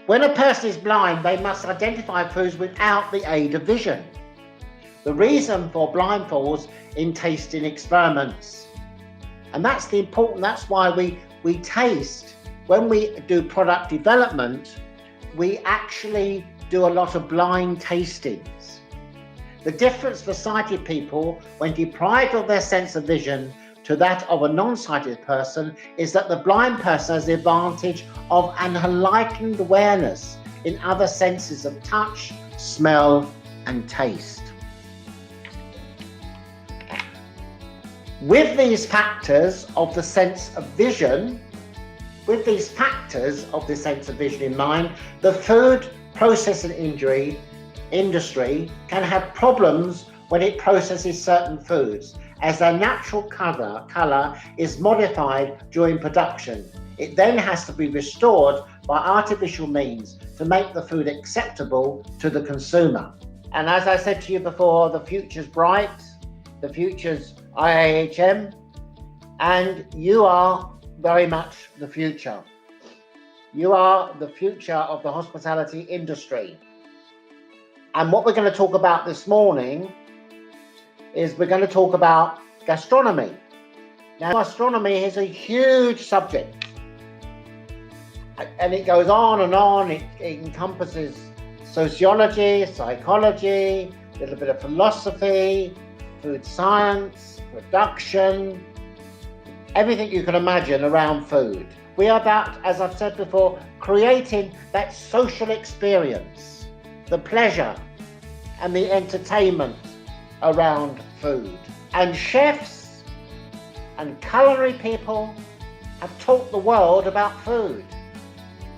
When a person is blind, they must identify foods without the aid of vision. The reason for blindfolds in tasting experiments. And that's why we taste. When we do product development, we actually do a lot of blind tastings. The difference for sighted people when deprived of their sense of vision to that of a non-sighted person is that the blind person has the advantage of an heightened awareness in other senses of touch, smell, and taste. With these factors of the sense of vision, in mind, the food processing industry can have problems when it processes certain foods, as their natural colour is modified during production. It then has to be restored by artificial means to make the food acceptable to the consumer. And as I said to you before, the future's bright, the future's IIHM, and you are very much the future. You are the future of the hospitality industry. And what we're going to talk about this morning is we're going to talk about gastronomy. Now, gastronomy is a huge subject, and it goes on and on. It encompasses sociology, psychology, a little bit of philosophy, food science, production, everything you can imagine around food. We are about, as I've said before, creating that social experience, the pleasure and the entertainment around food. And chefs and culinary people have taught the world about food.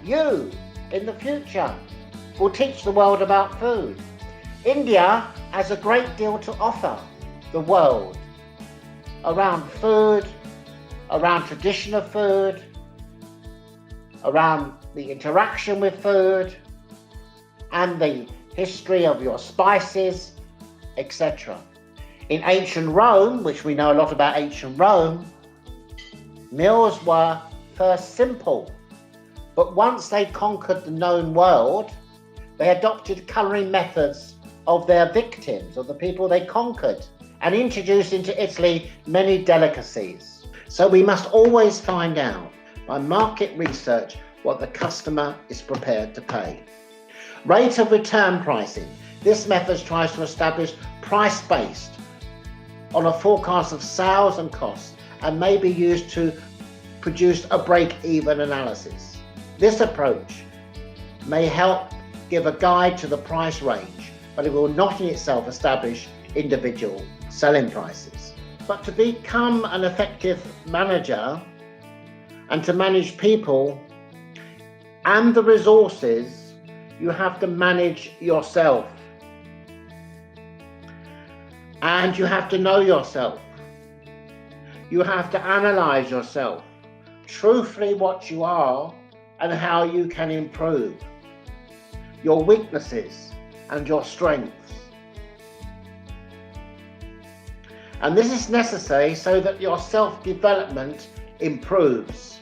You, in the future, will teach the world about food. India has a great deal to offer the world around food, around tradition of food, around the interaction with food, and the history of your spices, etc. In ancient Rome, which we know a lot about ancient Rome, meals were first simple, but once they conquered the known world, they adopted culinary methods of their victims, of the people they conquered, and introduced into Italy many delicacies. So we must always find out by market research what the customer is prepared to pay. Rate of return pricing. This method tries to establish price-based on a forecast of sales and costs, and may be used to produce a break-even analysis. This approach may help give a guide to the price range, but it will not in itself establish individual selling prices. But to become an effective manager and to manage people and the resources, you have to manage yourself. And you have to know yourself. You have to analyze yourself, truthfully what you are and how you can improve, your weaknesses and your strengths. And this is necessary so that your self-development improves.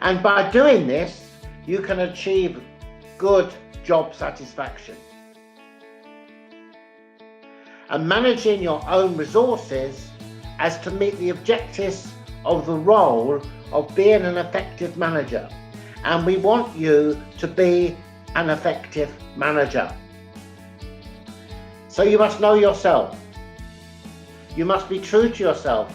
And by doing this, you can achieve good job satisfaction. And managing your own resources as to meet the objectives of the role of being an effective manager. And we want you to be an effective manager. So you must know yourself. You must be true to yourself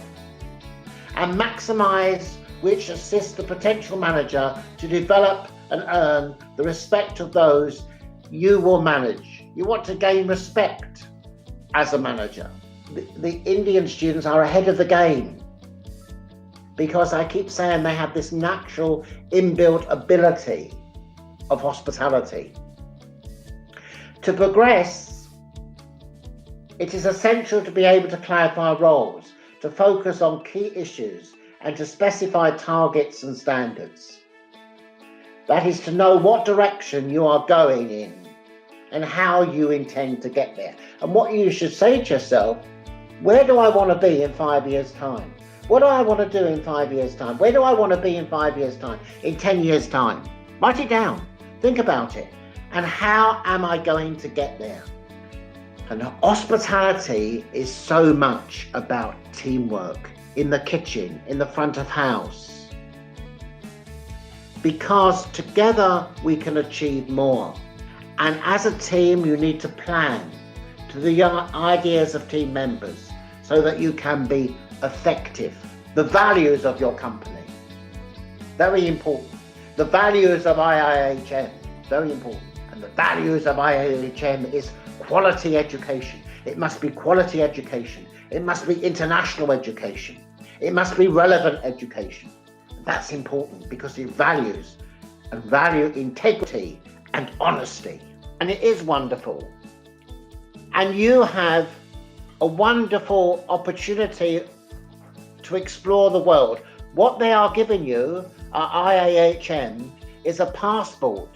and maximize which assists the potential manager to develop and earn the respect of those you will manage. You want to gain respect as a manager. The Indian students are ahead of the game because I keep saying they have this natural inbuilt ability of hospitality. To progress, it is essential to be able to clarify roles, to focus on key issues, and to specify targets and standards. That is to know what direction you are going in and how you intend to get there. And what you should say to yourself, where do I want to be in 5 years' time? What do I want to do in 5 years' time? Where do I want to be in 5 years' time? In 10 years' time? Write it down. Think about it. And how am I going to get there? And hospitality is so much about teamwork in the kitchen, in the front of house. Because together we can achieve more. And as a team, you need to plan to the young ideas of team members so that you can be effective. The values of your company, very important. The values of IIHM, very important. And the values of IIHM is quality education. It must be quality education. It must be international education. It must be relevant education. That's important because it values and value integrity and honesty. And it is wonderful. And you have a wonderful opportunity to explore the world. What they are giving you at IIHM is a passport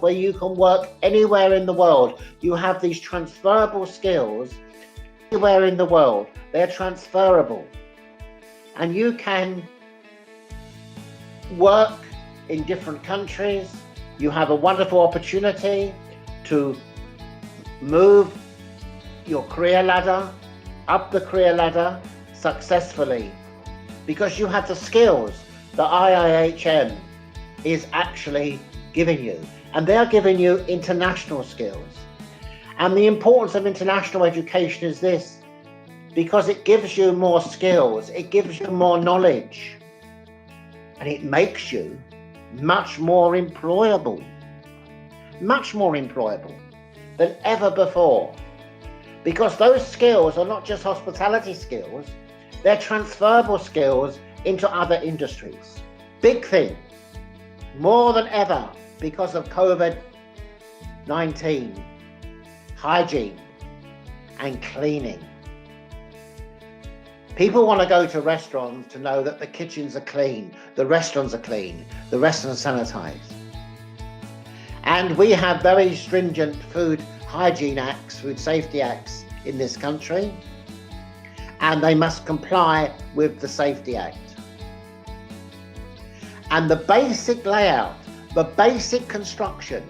where you can work anywhere in the world. You have these transferable skills anywhere in the world. They're transferable. And you can work in different countries. You have a wonderful opportunity to move your career ladder, up the career ladder successfully, because you have the skills that IIHM is actually giving you. And they're giving you international skills. And the importance of international education is this, because it gives you more skills, it gives you more knowledge, and it makes you much more employable than ever before. Because those skills are not just hospitality skills, they're transferable skills into other industries. Big thing, more than ever because of COVID-19, hygiene and cleaning. People want to go to restaurants to know that the kitchens are clean, the restaurants are clean, the restaurants are sanitized. And we have very stringent food hygiene acts, food safety acts in this country, and they must comply with the Safety Act. And the basic layout, the basic construction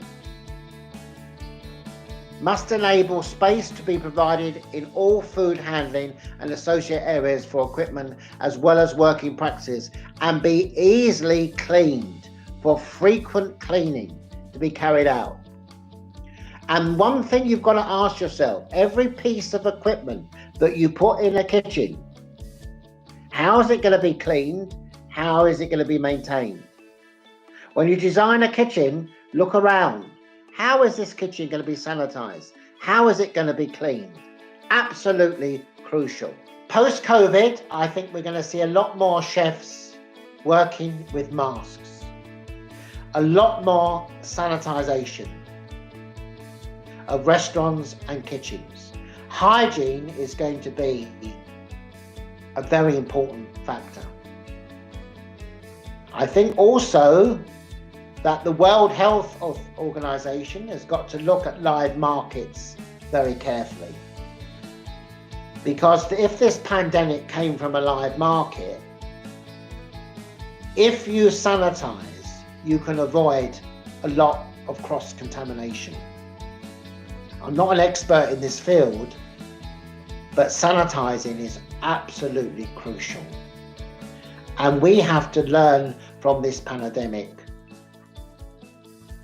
must enable space to be provided in all food handling and associated areas for equipment as well as working practices, and be easily cleaned for frequent cleaning to be carried out. And one thing you've got to ask yourself, every piece of equipment that you put in a kitchen, how is it going to be cleaned? How is it going to be maintained? When you design a kitchen, look around. How is this kitchen going to be sanitized? How is it going to be cleaned? Absolutely crucial. Post-COVID, I think we're going to see a lot more chefs working with masks, a lot more sanitization of restaurants and kitchens. Hygiene is going to be a very important factor. I think also that the World Health Organization has got to look at live markets very carefully. Because if this pandemic came from a live market, if you sanitize, you can avoid a lot of cross-contamination. I'm not an expert in this field, but sanitizing is absolutely crucial. And we have to learn from this pandemic.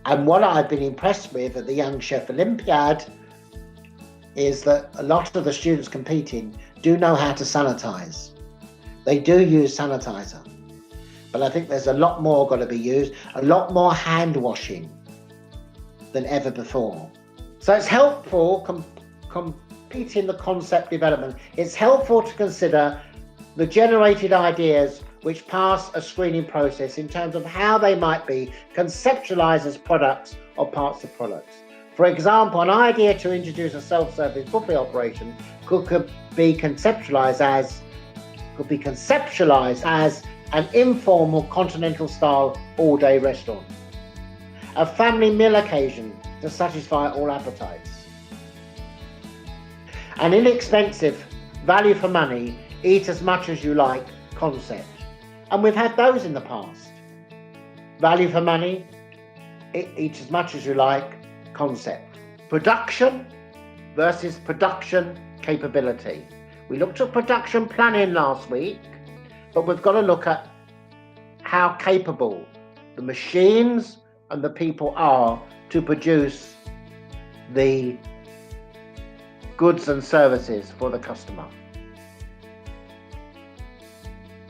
And what I've been impressed with at the Young Chef Olympiad is that a lot of the students competing do know how to sanitize. They do use sanitizer. But I think there's a lot more got to be used, a lot more hand washing than ever before. So it's helpful completing the concept development. It's helpful to consider the generated ideas which pass a screening process in terms of how they might be conceptualized as products or parts of products. For example, an idea to introduce a self-service buffet operation could be conceptualized as an informal continental style all-day restaurant, a family meal occasion to satisfy all appetites. An inexpensive value for money eat as much as you like concept. And we've had those in the past. Value for money, eat as much as you like concept. Production versus production capability. We looked at production planning last week, but we've got to look at how capable the machines and the people are to produce the goods and services for the customer.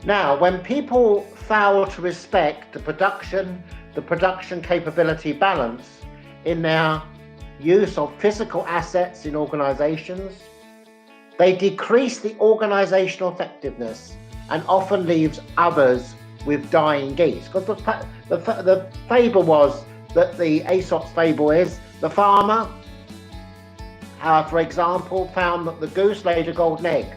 Now, when people fail to respect the production capability balance in their use of physical assets in organizations, they decrease the organizational effectiveness and often leaves others with dying geese. Because the fable was that the Aesop's fable is the farmer, for example, found that the goose laid a golden egg.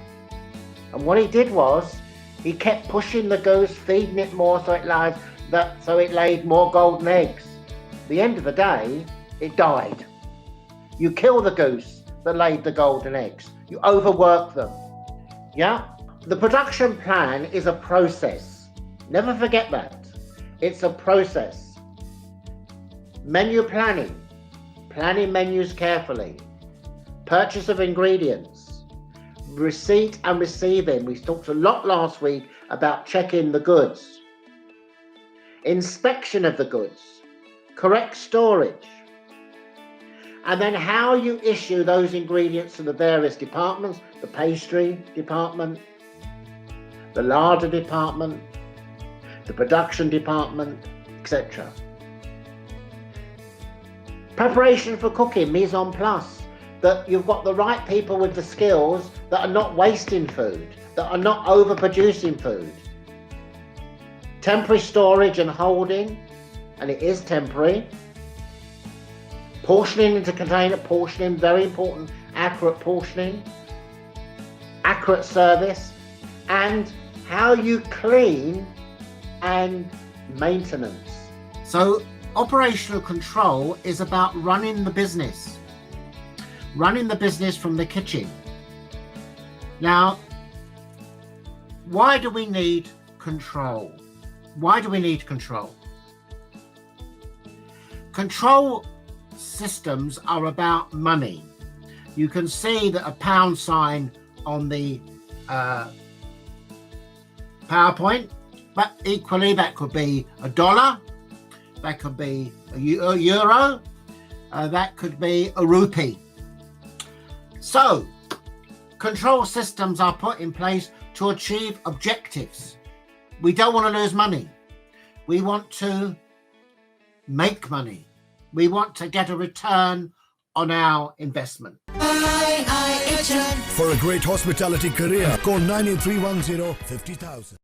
And what he did was he kept pushing the goose, feeding it more so it laid more golden eggs. At the end of the day, it died. You kill the goose that laid the golden eggs. You overwork them. Yeah? The production plan is a process. Never forget that. It's a process. Menu planning. Planning menus carefully. Purchase of ingredients. Receipt and receiving. We talked a lot last week about checking the goods. Inspection of the goods. Correct storage. And then how you issue those ingredients to the various departments, the pastry department, the larder department, the production department, etc. Preparation for cooking, mise en place, that you've got the right people with the skills that are not wasting food, that are not overproducing food. Temporary storage and holding, and it is temporary. Portioning into container, portioning, very important, accurate portioning, accurate service, and how you clean and maintenance. So operational control is about running the business from the kitchen. Now, why do we need control? Why do we need control? Control systems are about money. You can see that a pound sign on the PowerPoint, but equally that could be a dollar, that could be a euro, that could be a rupee. So, control systems are put in place to achieve objectives. We don't want to lose money. We want to make money. We want to get a return on our investment. IIHM. For a great hospitality career, call 9310 50,000.